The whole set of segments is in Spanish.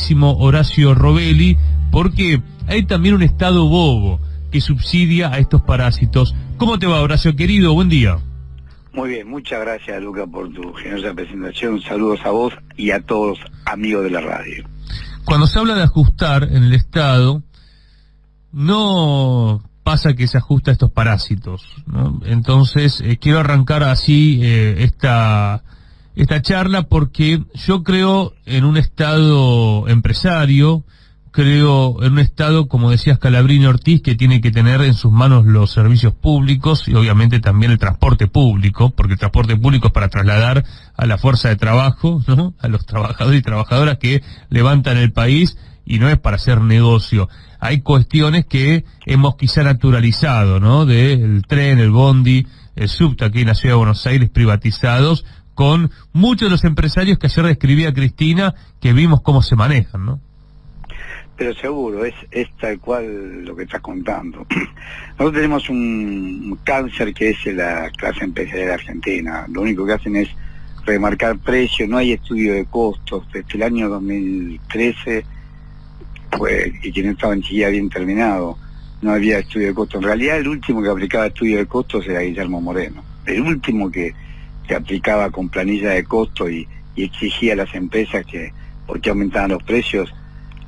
queridísimo Horacio Robelli, porque hay también un Estado bobo que subsidia a estos parásitos. ¿Cómo te va, Horacio querido? Buen día. Muy bien, muchas gracias, Luca, por tu generosa presentación. Saludos a vos y a todos los amigos de la radio. Cuando se habla de ajustar en el Estado, no pasa que se ajusta a estos parásitos, ¿no? Entonces, quiero arrancar así esta charla porque yo creo en un Estado empresario, creo en un Estado, como decía Scalabrini Ortiz, que tiene que tener en sus manos los servicios públicos y obviamente también el transporte público, porque el transporte público es para trasladar a la fuerza de trabajo, ¿no?, a los trabajadores y trabajadoras que levantan el país, y no es para hacer negocio. Hay cuestiones que hemos quizá naturalizado, ¿no?, del tren, el bondi, el subte aquí en la ciudad de Buenos Aires privatizados, con muchos de los empresarios que ayer describía Cristina, que vimos cómo se manejan, ¿no? Pero seguro, es tal cual lo que estás contando. Nosotros tenemos un cáncer que es la clase empresarial argentina. Lo único que hacen es remarcar precios, no hay estudio de costos. Desde el año 2013, y que no estaba ni siquiera bien terminado, no había estudio de costos. En realidad el último que aplicaba estudio de costos era Guillermo Moreno. El último que aplicaba con planilla de costo y exigía a las empresas que, porque aumentaban los precios,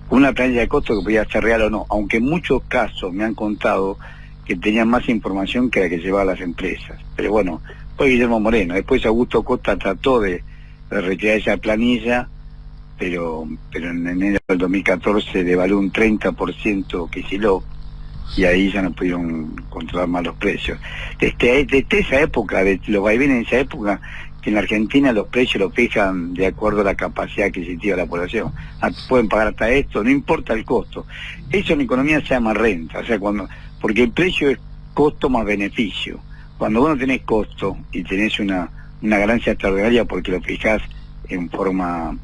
una planilla de costo que podía ser real o no, aunque en muchos casos me han contado que tenían más información que la que llevaban las empresas. Pero bueno, fue Guillermo Moreno. Después Augusto Costa trató de retirar esa planilla, pero en enero del 2014 devaluó un 30% Kicillof, y ahí ya no pudieron controlar más los precios. Desde esa época, de los vaivenes de esa época, que en la Argentina los precios los fijan de acuerdo a la capacidad adquisitiva de la población. Pueden pagar hasta esto, no importa el costo. Eso en economía se llama renta, o sea, porque el precio es costo más beneficio. Cuando vos no tenés costo y tenés una ganancia extraordinaria porque lo fijás en forma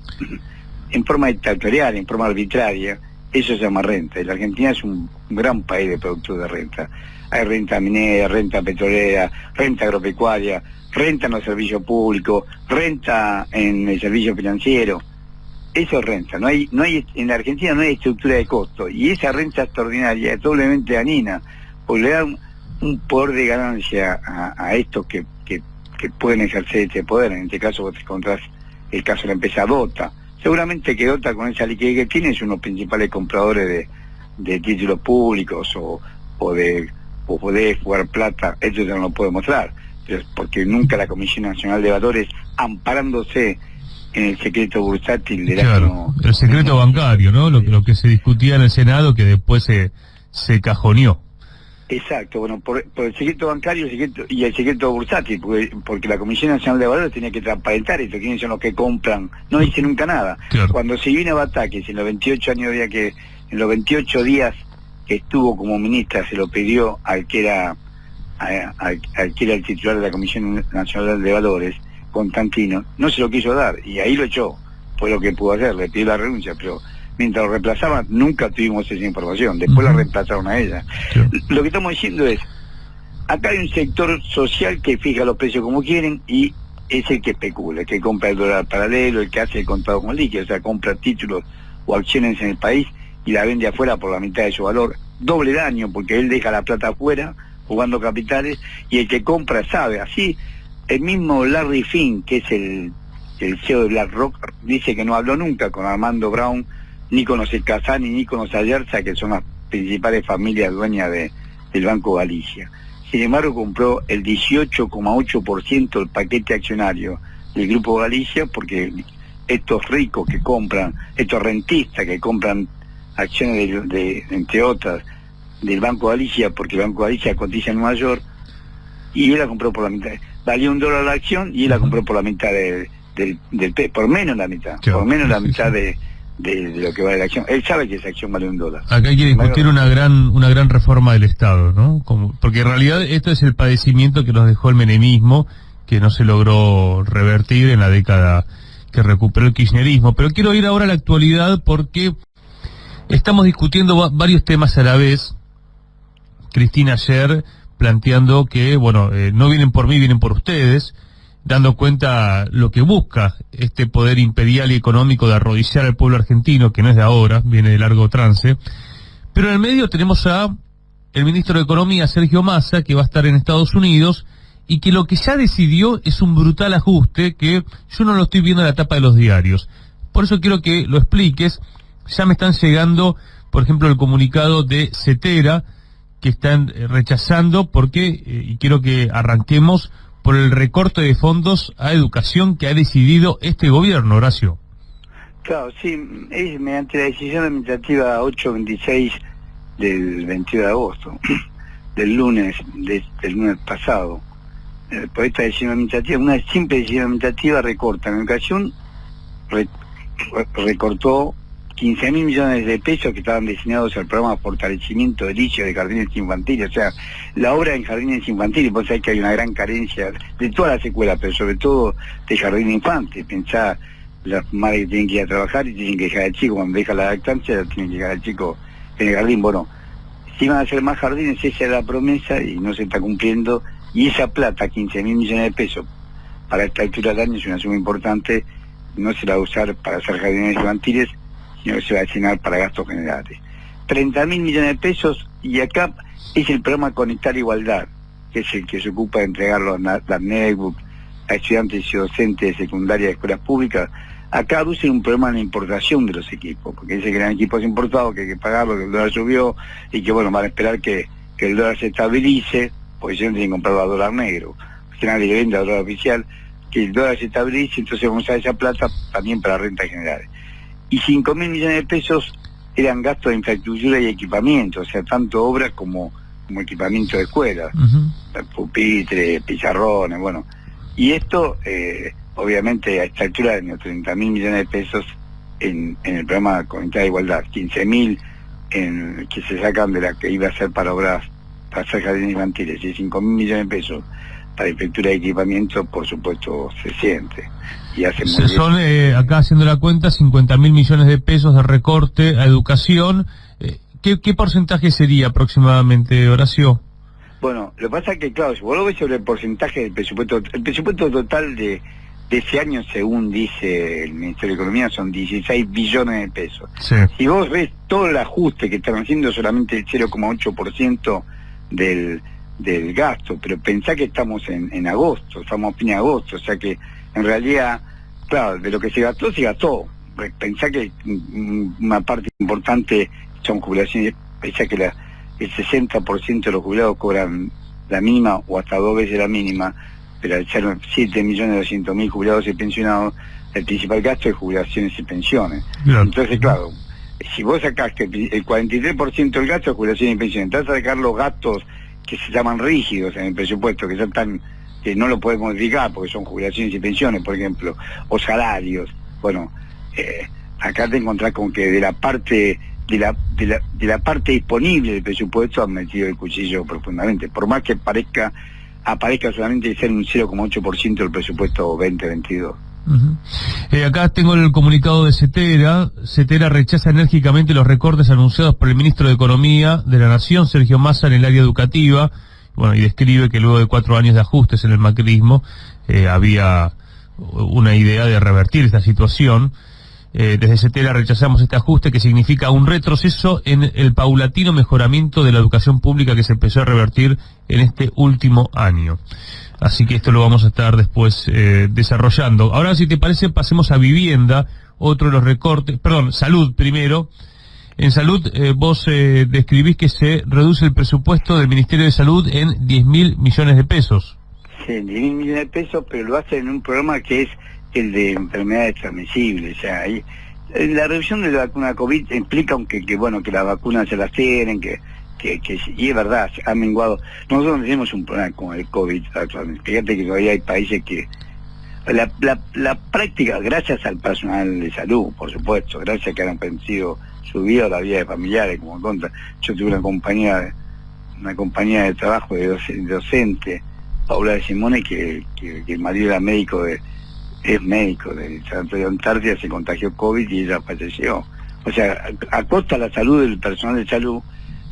dictatorial, en forma arbitraria, eso se llama renta. Y la Argentina es un gran país de productos de renta. Hay renta minera, renta petrolera, renta agropecuaria, renta en los servicios públicos, renta en el servicio financiero. Eso es renta. No hay en la Argentina no hay estructura de costo, y esa renta extraordinaria es doblemente dañina, porque le da un poder de ganancia a estos que pueden ejercer este poder. En este caso vos te encontrás el caso de la empresa Dota. Seguramente que Dota, con esa liquidez que tiene, es uno de los principales compradores de títulos públicos o de poder jugar plata. Esto ya no lo puede mostrar, pero porque nunca la Comisión Nacional de Valores, amparándose en el secreto bursátil del año... el secreto bancario, ¿no? Lo que se discutía en el Senado, que después se cajoneó. Exacto, bueno, por el secreto bancario y el secreto bursátil, porque la Comisión Nacional de Valores tenía que transparentar esto, quiénes son los que compran, no dice nunca nada. Claro. Cuando se vino a Batakis, en los 28 días que estuvo como ministra, se lo pidió al que era el titular de la Comisión Nacional de Valores, Constantino, no se lo quiso dar, y ahí lo echó. Fue lo que pudo hacer, le pidió la renuncia, pero mientras lo reemplazaban nunca tuvimos esa información. Después la reemplazaron a ella. Sí. Lo que estamos diciendo es, acá hay un sector social que fija los precios como quieren, y es el que especula, el que compra el dólar paralelo, el que hace el contado con líquido, o sea, compra títulos o acciones en el país y la vende afuera por la mitad de su valor. Doble daño, porque él deja la plata afuera jugando capitales, y el que compra sabe. Así, el mismo Larry Fink, que es el CEO de BlackRock, dice que no habló nunca con Armando Brown, ni con los Casani, ni con los Ayerza, que son las principales familias dueñas del Banco Galicia. Sin embargo, compró el 18,8% del paquete accionario del Grupo Galicia, porque estos ricos que compran, estos rentistas que compran acciones entre otras, del Banco Galicia, porque el Banco Galicia cotiza en Nueva York, y él la compró por la mitad. Valía $1 la acción y él la compró por la mitad por menos la mitad, claro, por menos la mitad de lo que vale la acción. Él sabe que esa acción vale $1. Acá hay que discutir una gran reforma del Estado, ¿no? Porque en realidad esto es el padecimiento que nos dejó el menemismo, que no se logró revertir en la década que recuperó el kirchnerismo. Pero quiero ir ahora a la actualidad, porque estamos discutiendo varios temas a la vez. Cristina ayer planteando que, no vienen por mí, vienen por ustedes. dando cuenta lo que busca este poder imperial y económico de arrodillar al pueblo argentino, que no es de ahora, viene de largo trance. Pero en el medio tenemos a el ministro de Economía, Sergio Massa, que va a estar en Estados Unidos, y que lo que ya decidió es un brutal ajuste que yo no lo estoy viendo en la tapa de los diarios. Por eso quiero que lo expliques. Ya me están llegando, por ejemplo, el comunicado de Cetera, que están rechazando, porque, y quiero que arranquemos por el recorte de fondos a educación que ha decidido este gobierno, Horacio. Claro, sí, es mediante la decisión administrativa 826 del 22 de agosto, del lunes pasado. Por esta decisión administrativa, una simple decisión administrativa recorta en educación, recortó 15.000 millones de pesos que estaban destinados al programa de fortalecimiento edilicio de jardines infantiles. O sea, la obra en jardines infantiles, vos sabés que hay una gran carencia de todas las escuelas, pero sobre todo de jardín infante. Pensá, las madres que tienen que ir a trabajar y tienen que dejar al chico, cuando deja la lactancia, tienen que dejar al chico en el jardín. Bueno, si van a hacer más jardines, esa es la promesa y no se está cumpliendo. Y esa plata, 15.000 millones de pesos, para esta altura del año es una suma importante, no se la va a usar para hacer jardines infantiles, sino que se va a destinar para gastos generales. 30.000 millones de pesos, y acá es el programa Conectar Igualdad, que es el que se ocupa de entregar las netbooks a estudiantes y docentes de secundaria de escuelas públicas. Acá aducen un problema en la importación de los equipos, porque dicen que eran equipos importados, que hay que pagarlo, que el dólar subió, y que bueno, van a esperar que el dólar se estabilice, porque si no tienen que comprarlo a dólar negro, si nadie le vende a dólar oficial, que el dólar se estabilice, entonces vamos a usar esa plata también para rentas generales. Y 5.000 millones de pesos eran gastos de infraestructura y equipamiento, o sea, tanto obras como equipamiento de escuelas, pupitres, pizarrones, bueno. Y esto, obviamente, a esta altura de 30.000 millones de pesos en el programa Conectar de Igualdad, 15.000 que se sacan de la que iba a ser para obras, para hacer jardines infantiles, y 5.000 millones de pesos para infraestructura de equipamiento, por supuesto, se siente. Y hace muy son, acá haciendo la cuenta, 50.000 millones de pesos de recorte a educación. ¿Qué porcentaje sería aproximadamente, Horacio? Bueno, lo que pasa es que, claro, si vos lo ves sobre el porcentaje del presupuesto, el presupuesto total de ese año, según dice el Ministerio de Economía, son 16 billones de pesos. Sí. Si vos ves todo el ajuste que están haciendo, solamente el 0,8% del gasto, pero pensá que estamos en agosto, estamos a fin de agosto, o sea que en realidad, claro, de lo que se gastó. Pensá que una parte importante son jubilaciones, pensá que el 60% de los jubilados cobran la mínima o hasta 2 veces la mínima, pero al ser 7.200.000 jubilados y pensionados, el principal gasto es jubilaciones y pensiones. Claro. Entonces, claro, si vos sacás que el 43% del gasto es jubilaciones y pensiones, entonces a sacar los gastos que se llaman rígidos en el presupuesto, que son que no lo podemos modificar porque son jubilaciones y pensiones, por ejemplo, o salarios. Bueno, acá te encontrás con que de la parte disponible del presupuesto han metido el cuchillo profundamente, por más que aparezca solamente ser un 0,8% del presupuesto 2022. Acá tengo el comunicado de Cetera. Cetera rechaza enérgicamente los recortes anunciados por el ministro de Economía de la Nación, Sergio Massa, en el área educativa. Bueno, y describe que luego de 4 años de ajustes en el macrismo, había una idea de revertir esta situación. Desde Cetera rechazamos este ajuste que significa un retroceso en el paulatino mejoramiento de la educación pública que se empezó a revertir en este último año. Así que esto lo vamos a estar después desarrollando. Ahora, si te parece, pasemos a vivienda, otro de los recortes, salud primero. En salud, vos describís que se reduce el presupuesto del Ministerio de Salud en 10.000 millones de pesos. Sí, 10.000 millones de pesos, pero lo hacen en un programa que es el de enfermedades transmisibles. O sea, la reducción de la vacuna COVID implica que las vacunas se las tienen, y es verdad, ha menguado. Nosotros no tenemos un problema con el COVID actualmente. Fíjate que todavía hay países que la práctica, gracias al personal de salud, por supuesto, gracias a que han sido subido la vida de familiares, como contra. Yo tuve una compañía de trabajo de docente, Paula de Simone, que el marido era médico es médico del San Antonio de Antártida, se contagió COVID y ella falleció. O sea, a costa de la salud del personal de salud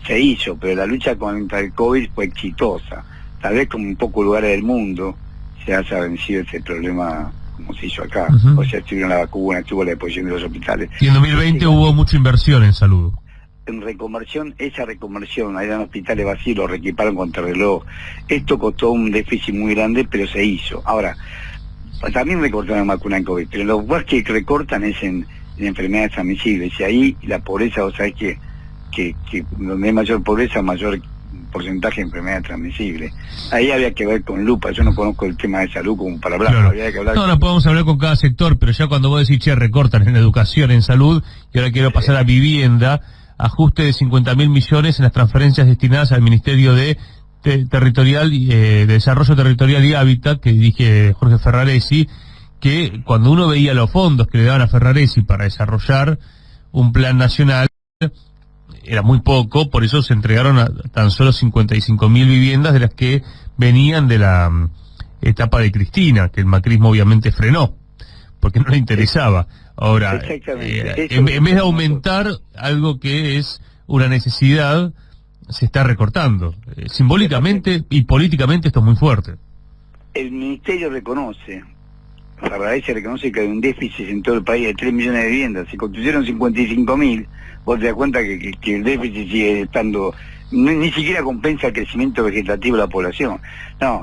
se hizo, pero la lucha contra el COVID fue exitosa. Tal vez como en pocos lugares del mundo se haya vencido este problema como se hizo acá. Uh-huh. O sea, estuvieron la vacuna, estuvo la disposición de los hospitales. Y en 2020 hubo mucha inversión en salud. En reconversión, esa reconversión, eran hospitales vacíos, los reequiparon contra reloj. Esto costó un déficit muy grande, pero se hizo. Ahora, también recortaron la vacuna en COVID, pero lo más que recortan es en enfermedades transmisibles. Y ahí la pobreza, o sea, que donde hay mayor pobreza, mayor porcentaje de enfermedades transmisibles. Ahí había que ver con lupa. Yo no conozco el tema de salud como para hablar. Claro. Había que hablar No podemos hablar con cada sector, pero ya cuando vos decís, che, recortan en educación, en salud, y ahora quiero pasar a vivienda, ajuste de 50.000 millones en las transferencias destinadas al Ministerio de Territorial de Desarrollo Territorial y Hábitat, que dirige Jorge Ferraresi, que cuando uno veía los fondos que le daban a Ferraresi para desarrollar un plan nacional, era muy poco, por eso se entregaron a tan solo 55.000 viviendas, de las que venían de la etapa de Cristina, que el macrismo obviamente frenó, porque no le interesaba. Ahora, en vez de aumentar algo que es una necesidad, se está recortando. Simbólicamente y políticamente esto es muy fuerte. El Ministerio reconoce, Ferraresi reconoce que hay un déficit en todo el país de 3 millones de viviendas. Se construyeron 55.000, vos te das cuenta que el déficit sigue estando, ni siquiera compensa el crecimiento vegetativo de la población. No,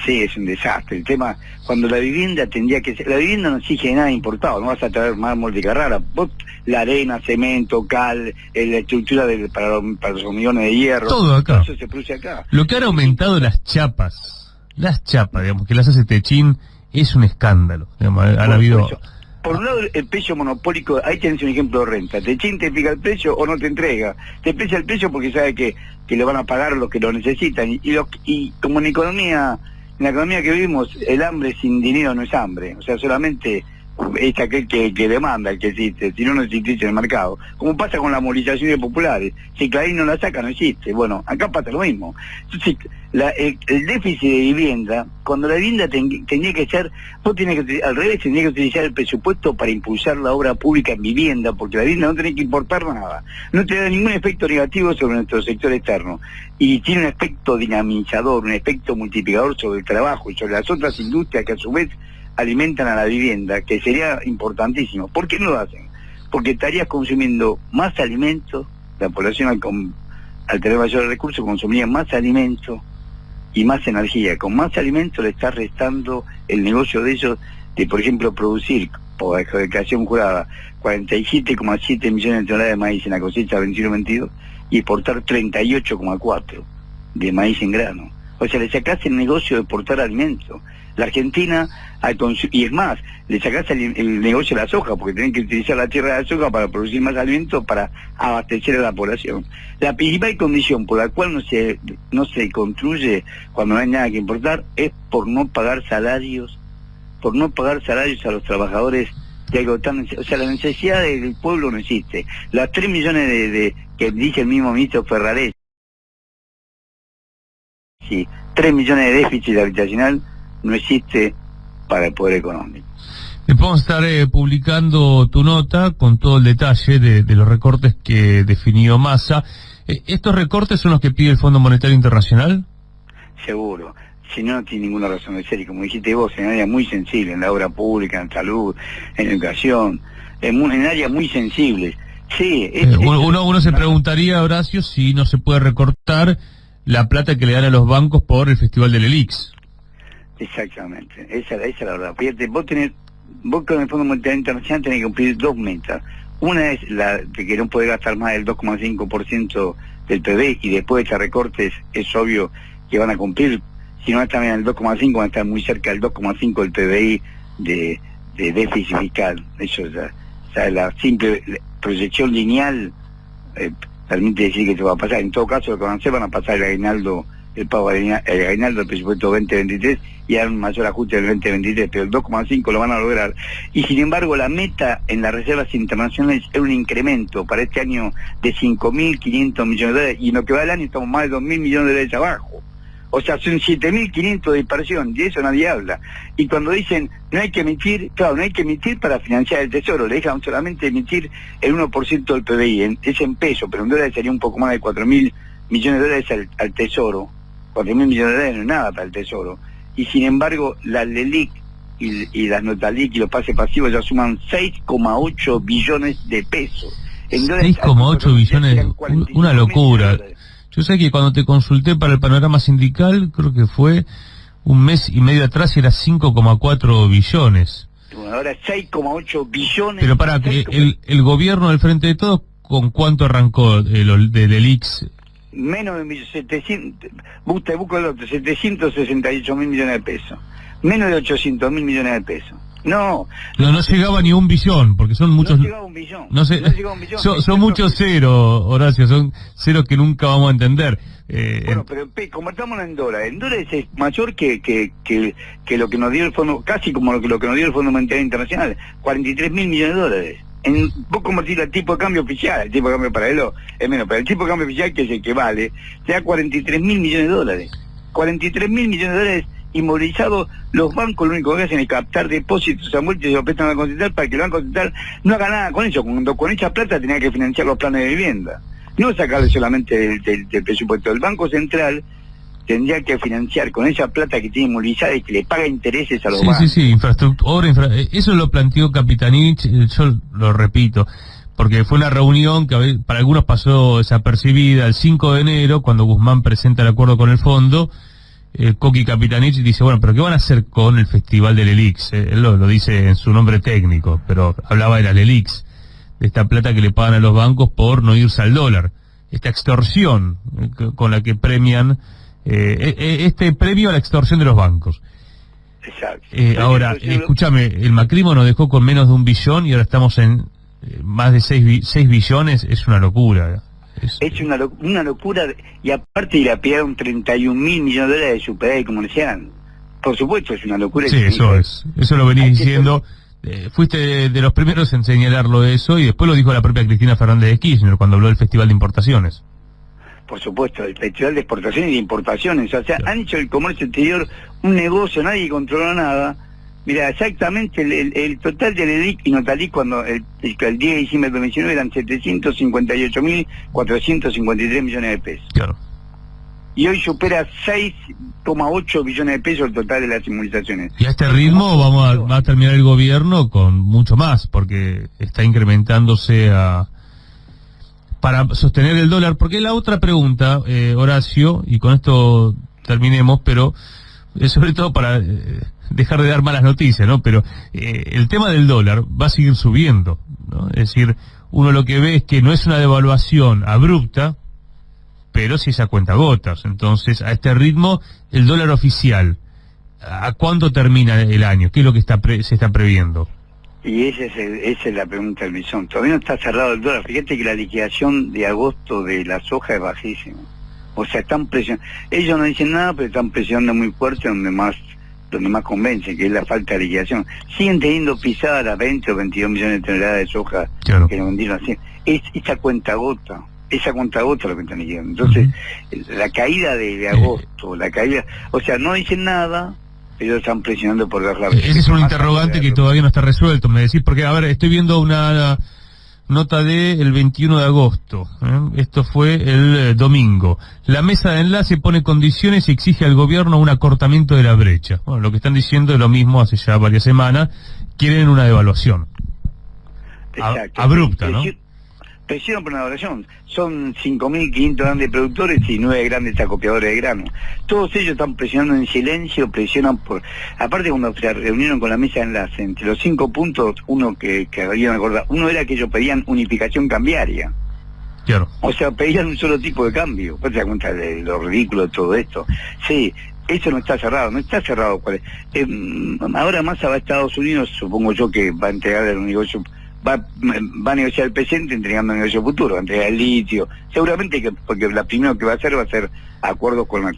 sí, es un desastre. El tema, cuando la vivienda tendría que ser, la vivienda no exige nada importado, no vas a traer mármol de Carrara, vos, la arena, cemento, cal, la estructura para los hormigones de hierro, todo acá. Eso se produce acá. Lo que han aumentado las chapas, digamos, que las hace Techín, es un escándalo. Digamos, han habido... Por un lado, el precio monopólico, ahí tenés un ejemplo de renta. Techín te fija el precio o no te entrega. Te precia el precio porque sabe que le van a pagar los que lo necesitan. Y como en la economía que vivimos, el hambre sin dinero no es hambre. O sea, solamente es aquel que demanda, el que existe. Si no, no existe en el mercado. Como pasa con las movilizaciones populares. Si Clarín no la saca, no existe. Bueno, acá pasa lo mismo. Entonces, el déficit de vivienda, cuando la vivienda tendría que ser, vos tenés que, al revés, tendría que utilizar el presupuesto para impulsar la obra pública en vivienda, porque la vivienda no tiene que importar nada. No te da ningún efecto negativo sobre nuestro sector externo. Y tiene un efecto dinamizador, un efecto multiplicador sobre el trabajo y sobre las otras industrias que a su vez alimentan a la vivienda, que sería importantísimo. ¿Por qué no lo hacen? Porque estarías consumiendo más alimentos, la población al tener mayores recursos consumiría más alimentos y más energía. Con más alimentos le está restando el negocio de ellos de, por ejemplo, producir, por adjudicación jurada, 47,7 millones de toneladas de maíz en la cosecha 21-22 y exportar 38,4 de maíz en grano. O sea, le sacás el negocio de exportar alimentos. La Argentina, y es más, le sacás el negocio de la soja, porque tienen que utilizar la tierra de la soja para producir más alimentos, para abastecer a la población. La principal condición por la cual no se construye cuando no hay nada que importar es por no pagar salarios a los trabajadores de algo tan... O sea, la necesidad del pueblo no existe. Las 3 millones que dice el mismo ministro Ferraresi, 3 millones de déficit habitacional no existe para el poder económico. Vamos a estar publicando tu nota con todo el detalle de los recortes que definió Massa. ¿Estos recortes son los que pide el Fondo Monetario Internacional? Seguro. Si no, no tiene ninguna razón de ser. Y como dijiste vos, en áreas muy sensibles, en la obra pública, en salud, en educación, en áreas muy sensibles. Sí. Uno se preguntaría, Horacio, si no se puede recortar la plata que le dan a los bancos por el Festival del ELIX. Exactamente, esa es la verdad. Fíjate, vos con el Fondo Monetario Internacional tenés que cumplir 2 metas. Una es la de que no podés gastar más del 2,5% del PBI, y después de estos recortes es obvio que van a cumplir. Si no están en el 2,5, van a estar muy cerca del 2,5 del PBI de déficit fiscal. Eso ya la simple proyección lineal permite decir que se va a pasar. En todo caso, lo que van a hacer, van a pasar el aguinaldo, el pago del aguinaldo del presupuesto 2023 y dar un mayor ajuste del 2023, pero el 2,5 lo van a lograr. Y sin embargo, la meta en las reservas internacionales es un incremento para este año de 5.500 millones de dólares, y en lo que va del año estamos más de 2.000 millones de dólares abajo. O sea, son 7.500 de dispersión, y eso nadie habla. Y cuando dicen, no hay que emitir, claro, no hay que emitir para financiar el tesoro, le dejan solamente emitir el 1% del PBI, es en peso, pero en dólares sería un poco más de 4.000 millones de dólares al tesoro. 4.000 millones de dólares no es nada para el tesoro. y sin embargo la LELIQ y las Notaliq y los pases pasivos ya suman 6,8 billones de pesos. 6,8 billones, una locura. Yo sé que cuando te consulté para el panorama sindical, creo que fue un mes y medio atrás, era 5,4 billones. Bueno, ahora 6,8 billones. Pero para que el gobierno del Frente de Todos, ¿con cuánto arrancó de LELIQs? Menos de 768 mil millones de pesos. Menos de 800 mil millones de pesos. No llegaba ni a un billón, porque son muchos. No llegaba a un billón. No llegaba a un billón. Son muchos ceros, Horacio, son ceros que nunca vamos a entender. Bueno, pero convertámoslo en dólares. En dólares es mayor que lo que nos dio el fondo, casi como lo que nos dio el Fondo Monetario Internacional, 43 mil millones de dólares. Vos convertirlo al tipo de cambio oficial, el tipo de cambio paralelo es menos, pero el tipo de cambio oficial, que es el que vale, te da 43 mil millones de dólares. 43 mil millones de dólares inmovilizados. Los bancos lo único que hacen es captar depósitos a muerte y lo prestan al Banco Central para que el Banco Central no haga nada con eso. Cuando con esa plata tenía que financiar los planes de vivienda, no sacarle solamente del presupuesto. El Banco Central tendría que financiar con esa plata que tiene inmovilizada y que le paga intereses a los bancos. Sí, infraestructura, eso lo planteó Capitanich, yo lo repito, porque fue una reunión que para algunos pasó desapercibida el 5 de enero, cuando Guzmán presenta el acuerdo con el fondo. Coqui Capitanich dice, bueno, pero ¿qué van a hacer con el Festival de LELIQs? Él lo dice en su nombre técnico, pero hablaba de las LELIQs, de esta plata que le pagan a los bancos por no irse al dólar, esta extorsión con la que premian, este premio a la extorsión de los bancos. Exacto. Ahora, escúchame, el macrismo nos dejó con menos de 1 billón y ahora estamos en más de 6 billones, es una locura. Es una locura, y aparte dilapidaron 31 mil millones de dólares de superávit comercial. Por supuesto, es una locura. Sí, eso lo venís diciendo. Fuiste de los primeros en señalarlo eso, y después lo dijo la propia Cristina Fernández de Kirchner cuando habló del Festival de Importaciones. Por supuesto, el Festival de Exportaciones y de Importaciones. O sea, claro, han hecho el comercio exterior un negocio, nadie controla nada. Mira, exactamente el total de LELIQ y Notaliq cuando el 10 de diciembre de 2019 eran 758.453 millones de pesos. Claro. Y hoy supera 6,8 billones de pesos el total de las inmunizaciones. Y a este ritmo va a terminar el gobierno con mucho más, porque está incrementándose para sostener el dólar. Porque la otra pregunta, Horacio, y con esto terminemos, pero sobre todo para dejar de dar malas noticias, ¿no? Pero el tema del dólar va a seguir subiendo, ¿no? Es decir, uno lo que ve es que no es una devaluación abrupta, pero sí es a cuentagotas. Entonces, a este ritmo, el dólar oficial, ¿a cuándo termina el año? ¿Qué es lo que se está previendo? Y esa es la pregunta del millón. Todavía no está cerrado el dólar. Fíjate que la liquidación de agosto de la soja es bajísima. O sea, están presionando. Ellos no dicen nada, pero están presionando muy fuerte donde más convence, que es la falta de liquidación. Siguen teniendo pisadas las 20 o 22 millones de toneladas de soja, claro, que nos vendieron así. Es esa cuentagota lo que están liquidando. Entonces, la caída de agosto, la caída, o sea, no dicen nada, pero están presionando por dar la... Ese es un interrogante que todavía no está resuelto, me decís, porque, a ver, estoy viendo una nota del 21 de agosto, esto fue el domingo. La mesa de enlace pone condiciones y exige al gobierno un acortamiento de la brecha. Bueno, lo que están diciendo es lo mismo hace ya varias semanas, quieren una devaluación. Exacto. Abrupta, ¿no? Presión por una devaluación. Son 5.500 grandes productores y 9 grandes acopiadores de grano. Todos ellos están presionando en silencio, presionan por... Aparte, cuando se reunieron con la mesa de enlace, entre los 5 puntos, uno que habían acordado, uno era que ellos pedían unificación cambiaria. Claro. O sea, pedían un solo tipo de cambio. ¿Vos te das cuenta de lo ridículo de todo esto? Sí, eso no está cerrado. Ahora Massa va a Estados Unidos, supongo yo que va a entregar el negocio... Va a negociar el presente entregando el negocio futuro, va a entregar el litio, seguramente porque lo primero que va a hacer acuerdos con la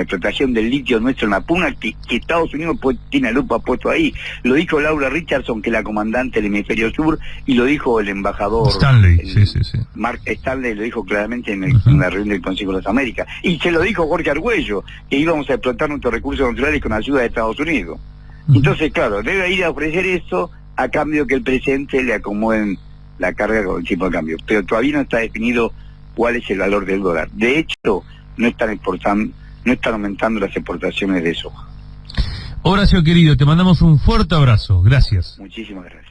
explotación del litio nuestro en la puna, que Estados Unidos tiene la lupa puesto ahí. Lo dijo Laura Richardson, que es la comandante del hemisferio sur, y lo dijo el embajador Stanley, sí. Mark Stanley lo dijo claramente en la reunión del Consejo de las Américas, y se lo dijo Jorge Argüello, que íbamos a explotar nuestros recursos naturales con ayuda de Estados Unidos. Entonces, claro, debe ir a ofrecer eso a cambio que el presidente le acomoden la carga con el tipo de cambio. Pero todavía no está definido cuál es el valor del dólar. De hecho, no están exportando, no están aumentando las exportaciones de soja. Horacio querido, te mandamos un fuerte abrazo. Gracias. Muchísimas gracias.